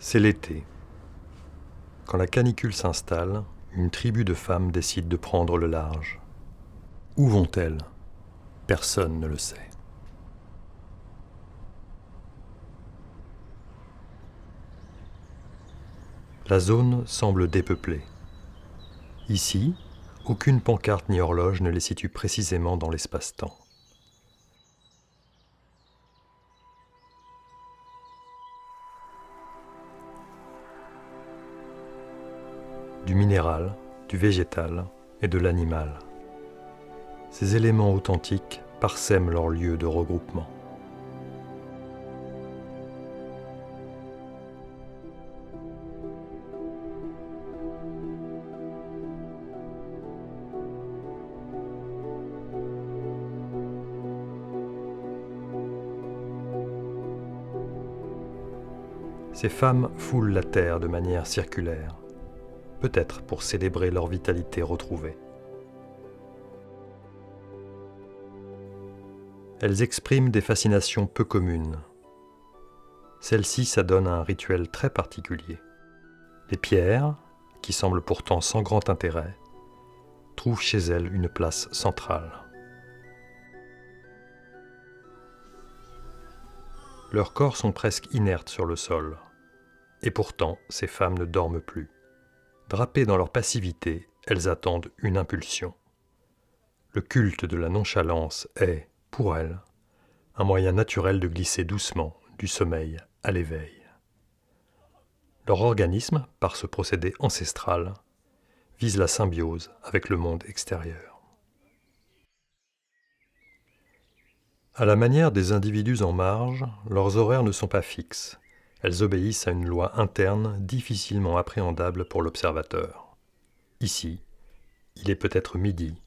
C'est l'été. Quand la canicule s'installe, une tribu de femmes décide de prendre le large. Où vont-elles? Personne ne le sait. La zone semble dépeuplée. Ici, aucune pancarte ni horloge ne les situe précisément dans l'espace-temps. Du minéral, du végétal et de l'animal. Ces éléments authentiques parsèment leur lieu de regroupement. Ces femmes foulent la terre de manière circulaire, peut-être pour célébrer leur vitalité retrouvée. Elles expriment des fascinations peu communes. Celle-ci s'adonne à un rituel très particulier. Les pierres, qui semblent pourtant sans grand intérêt, trouvent chez elles une place centrale. Leurs corps sont presque inertes sur le sol, et pourtant ces femmes ne dorment plus. Drapées dans leur passivité, elles attendent une impulsion. Le culte de la nonchalance est, pour elles, un moyen naturel de glisser doucement du sommeil à l'éveil. Leur organisme, par ce procédé ancestral, vise la symbiose avec le monde extérieur. À la manière des individus en marge, leurs horaires ne sont pas fixes. Elles obéissent à une loi interne difficilement appréhendable pour l'observateur. Ici, il est peut-être midi,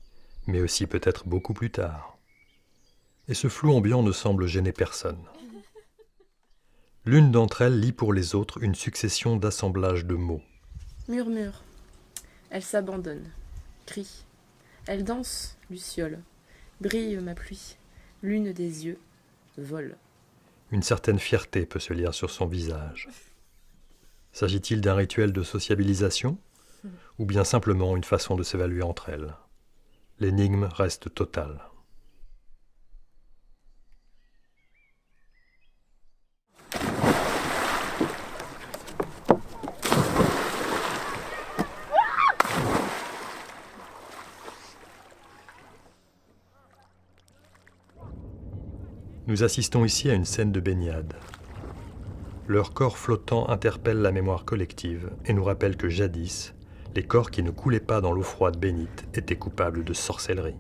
mais aussi peut-être beaucoup plus tard. Et ce flou ambiant ne semble gêner personne. L'une d'entre elles lit pour les autres une succession d'assemblages de mots. Murmure. Elle s'abandonne. Crie. Elle danse, luciole. Brille ma pluie. Lune des yeux. Vole. Une certaine fierté peut se lire sur son visage. S'agit-il d'un rituel de sociabilisation ou bien simplement une façon de s'évaluer entre elles? L'énigme reste totale. Nous assistons ici à une scène de baignade. Leurs corps flottants interpellent la mémoire collective et nous rappellent que jadis, les corps qui ne coulaient pas dans l'eau froide bénite étaient coupables de sorcellerie.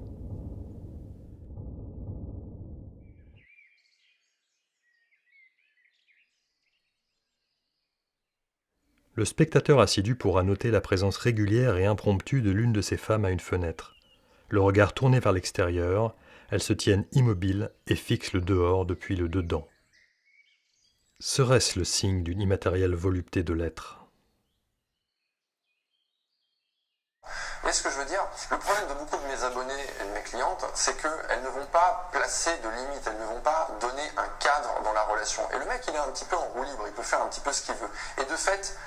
Le spectateur assidu pourra noter la présence régulière et impromptue de l'une de ces femmes à une fenêtre. Le regard tourné vers l'extérieur, elles se tiennent immobiles et fixent le dehors depuis le dedans. Serait-ce le signe d'une immatérielle volupté de l'être ? Vous voyez ce que je veux dire? Le problème de beaucoup de mes abonnés et de mes clientes, c'est qu'elles ne vont pas placer de limites, elles ne vont pas donner un cadre dans la relation. Et le mec, il est un petit peu en roue libre, il peut faire un petit peu ce qu'il veut. Et de fait,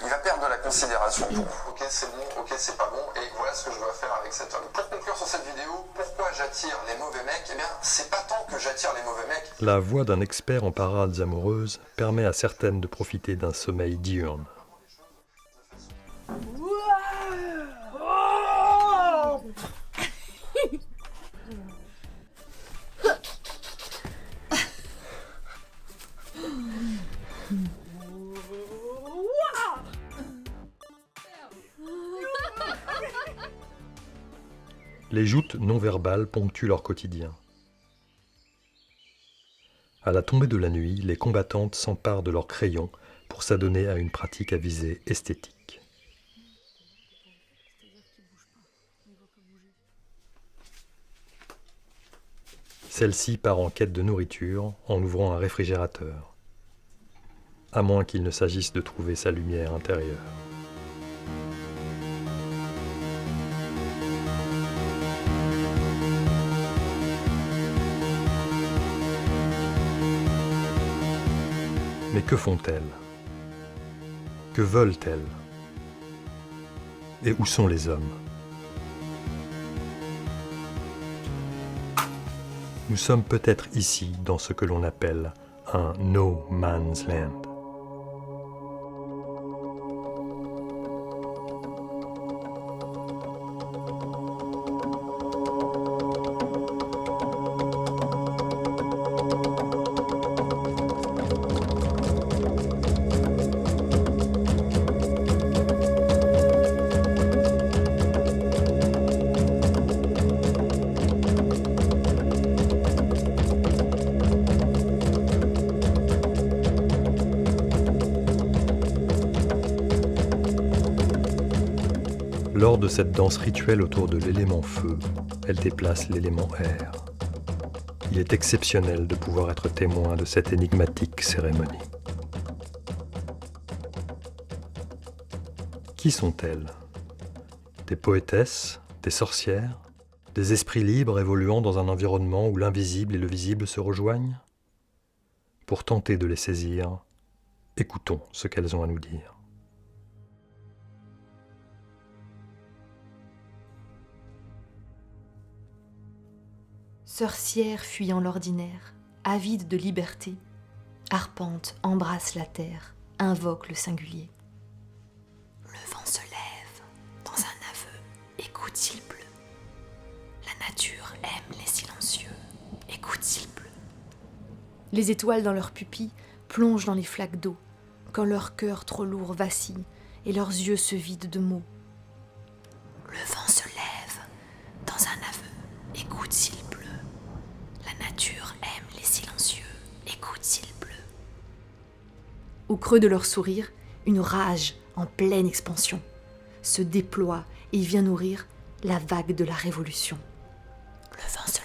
il va perdre de la considération pour ok c'est bon, ok c'est pas bon, et voilà ce que je dois faire avec cet homme. Pour conclure sur cette vidéo, pourquoi j'attire les mauvais mecs? Eh bien, c'est pas tant que j'attire les mauvais mecs. La voix d'un expert en parades amoureuses permet à certaines de profiter d'un sommeil diurne. Les joutes non-verbales ponctuent leur quotidien. À la tombée de la nuit, les combattantes s'emparent de leurs crayons pour s'adonner à une pratique à visée esthétique. Celle-ci part en quête de nourriture en ouvrant un réfrigérateur, à moins qu'il ne s'agisse de trouver sa lumière intérieure. Mais que font-elles? Que veulent-elles? Et où sont les hommes? Nous sommes peut-être ici dans ce que l'on appelle un no man's land. Lors de cette danse rituelle autour de l'élément feu, elle déplace l'élément air. Il est exceptionnel de pouvoir être témoin de cette énigmatique cérémonie. Qui sont-elles? Des poétesses, des sorcières, des esprits libres évoluant dans un environnement où l'invisible et le visible se rejoignent? Pour tenter de les saisir, écoutons ce qu'elles ont à nous dire. Sorcière fuyant l'ordinaire, avide de liberté, arpente, embrasse la terre, invoque le singulier. Le vent se lève, dans un aveu, écoute s'il pleut. La nature aime les silencieux, écoute s'il pleut. Les étoiles dans leurs pupilles plongent dans les flaques d'eau, quand leur cœur trop lourd vacille et leurs yeux se vident de mots. Le vent se lève, dans un aveu, écoute s'il pleut. La nature aime les silencieux, écoute s'il pleut. Au creux de leur sourire, une rage en pleine expansion se déploie et vient nourrir la vague de la révolution. Le vent se